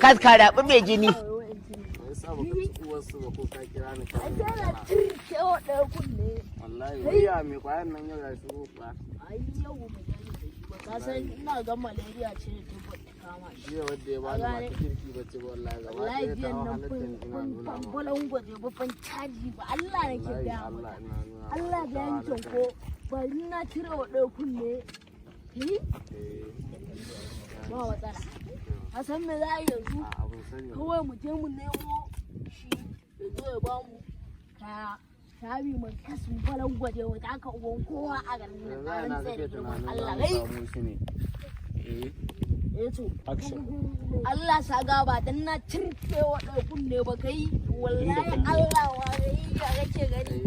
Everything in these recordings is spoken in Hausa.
Kaska raɓi mai jini. Wallahi wuya mai kwayan nan yau ya shigo ba. Ka san ina ga malaria ce ta kama shi. Jiya wadda ya bani ba ta kirki ba ce wallahi gaba ɗaya ta halittar ina nuna ma. Kwallon gwaje ba fan caji ba Allah nake gaya maka. Allah ga yankin ko bari na cire wa ɗaya kunne. Ba matsala. A san me za a yanzu? Kawai mu je mu nemo shi ya zo ya ba mu kaya. Sabi mai kasin falon gwaje wata aka uban kowa a garin nan tsarin tsaye da girman Allah gai. Allah sa gaba dan na cirke wa ɗaukun ne ba kai wallahi Allah wa gai ya kake gani.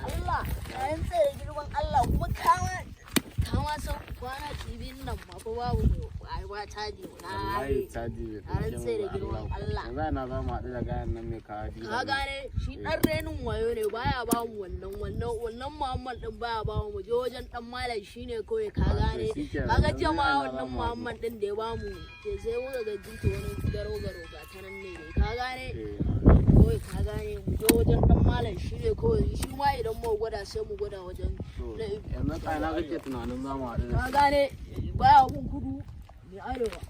Allah tsarin tsaye da girman Allah kuma kama san kwana cibin nan ma fa babu ai ba caji na ai tsarin tsaye da girman Allah. Yanzu na za mu haɗu da gayan nan mai kawadi. Ka gane shi ɗan renin wayo ne baya ba mu wannan Muhammad din baya ba mu je wajen ɗan malam shine kawai ka gane kaga jama'a wannan Muhammad din da ya ba mu sai muka ga jinta wani garo ga ta nan ne ka gane kawai ka gane mu je wajen ɗan malam shine kawai shi ma idan mu gwada sai mu gwada wajen yanzu kana kake tunanin za mu haɗu da ka gane baya kun kudu mai arewa.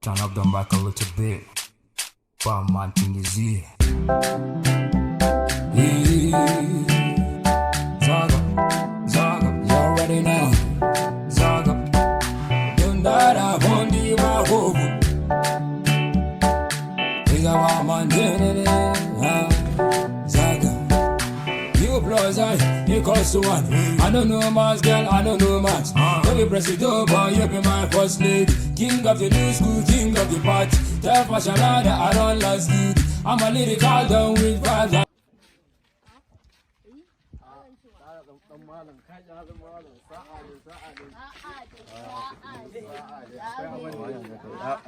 Turn up them back a little bit. Bomb man thing is here. Zaga, you already know. Zaga, don't die on the wahoo. Is a woman doing Zaga, you blows equals to one. I don't know much, girl, I don't know much. You be president, boy, you be my first lady. King of the new school, king of the party. Tell fashion that I don't last lead. I'm a lyrical down with vibes.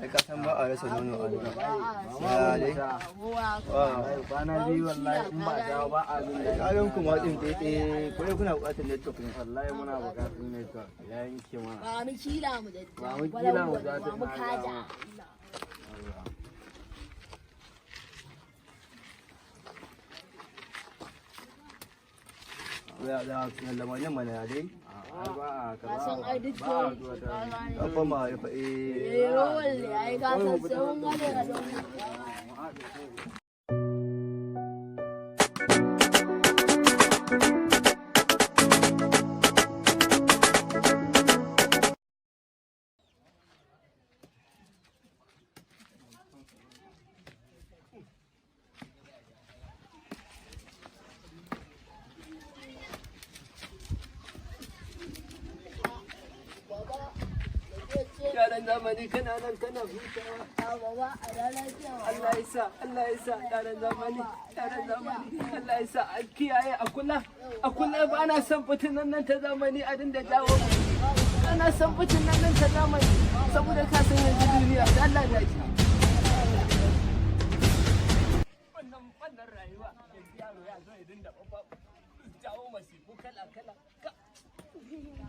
Ai ka san ba a rasa nono a nan. Kwana biyu wallahi in ba dawo ba a jin daɗi. Kayan kuma din tete ko kuna buƙatar network ne. Wallahi muna buƙatar network ya yanke mana. Ba mu kila mu da Ba mu kila mu da ba mu kaja. Ya da lamarin mana dai. Ba a Ka san ai duk ba a yau. zuwa ta. Kafa ma ya fa Wallahi ai ka san sai mun gane da don. yaran zamani kana nan kana hutawa. Allah ya sa, Allah ya sa yaran zamani, Allah ya sa a kiyaye a kula ba ana son fitinan nan ta zamani a dinda dawo. Ana son fitinan nan ta zamani saboda ka san yanzu duniya da Allah ya ji. Wannan rayuwa yanzu yaro ya zo ya dinda jawo masifu kala.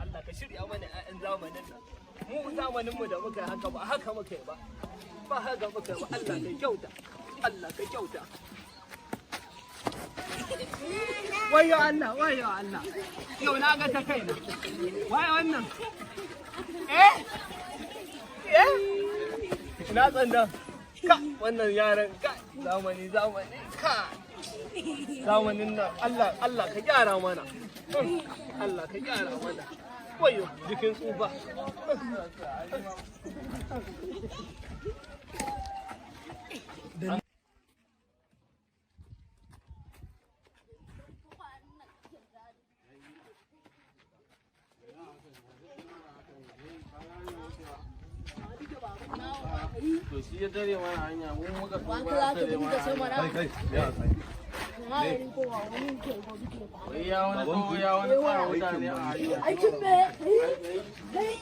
Allah ka shirya mana 'ya'yan zamanin nan. Mu zamanin mu da muka haka ba haka muka yi ba. Ba haka muka yi ba. Allah ka kyauta. Allah ka kyauta. Wayo Allah. Yau na ga ta kaina. Waye wannan? Ina tsanda. Ka wannan yaran ka zamani ka. Zamanin nan Allah ka gyara mana. Allah ka gyara mana. Wayo jikin tsufa. To shi ya dare mana hanya mu muka Ba ka za ka dinga sai mana. Kai, ya sai. Wai ya wani tsawo ya wani tsara mutane a hanya. aikin me kai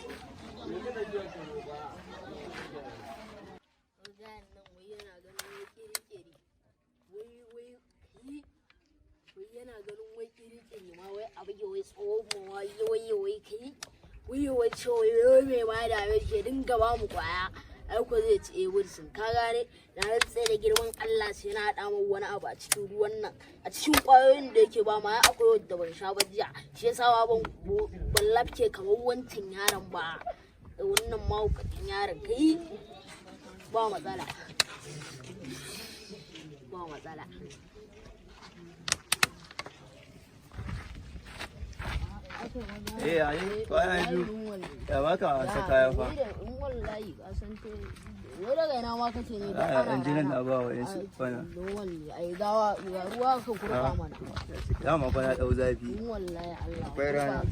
yana ganin wai kirkiri ma wai abu ke wai tsohon mu wai kai wai cewa mai ma da mai ke dinga ba mu kwaya ai ko zai ci Wilson ka gane na rantsa da girman Allah sai na hada mu wani abu a cikin ruwan nan a cikin kwayoyin da yake ba ma akwai wanda ban sha ba jiya shi yasa ban lafke kamar wancan yaron ba wannan mahaukacin yaron kai ba matsala ayi kwana biyu ya baka wasa kaya fa in wallahi ka san to wai daga ina ma kace ne da a injinin da ba wa yansu kwana wallahi ai dawa ruwa ka kurba mana dama kwana dau zafi in wallahi Allah akwai rana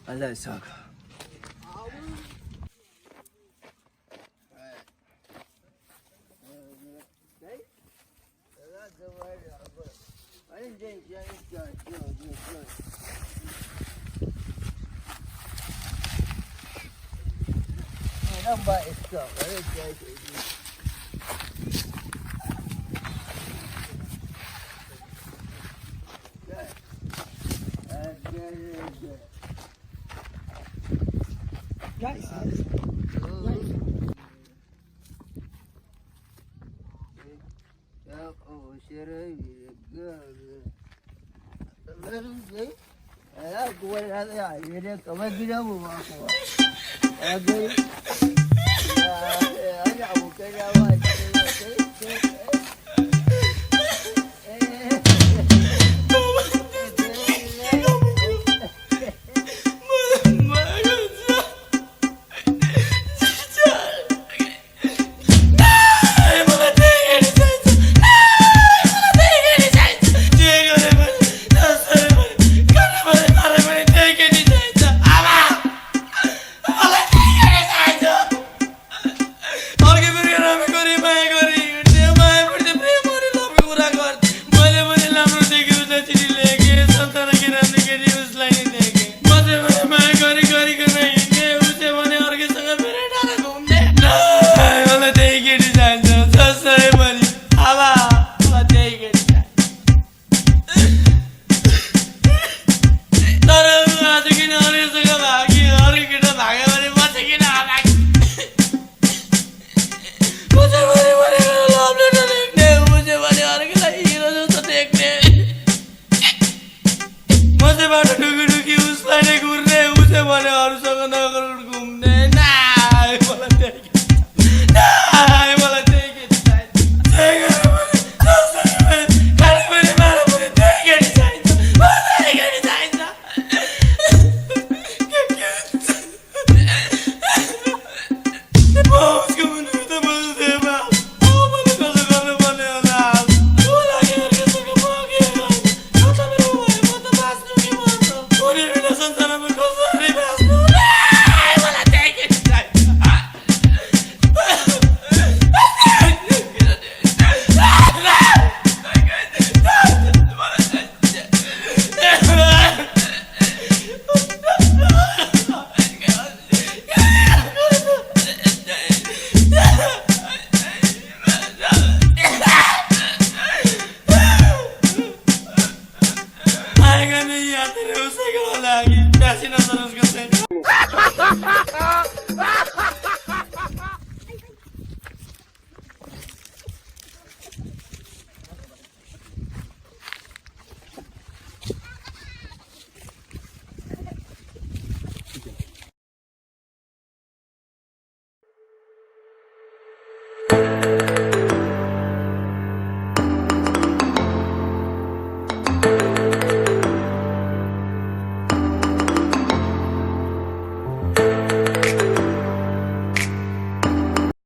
Allah ya saka nan ba iska bari ta yi kamar gidanmu ba kuwa ya gai ya abokai ya ba Ay, gané ya, tenemos que hablar. Ya, si no se nos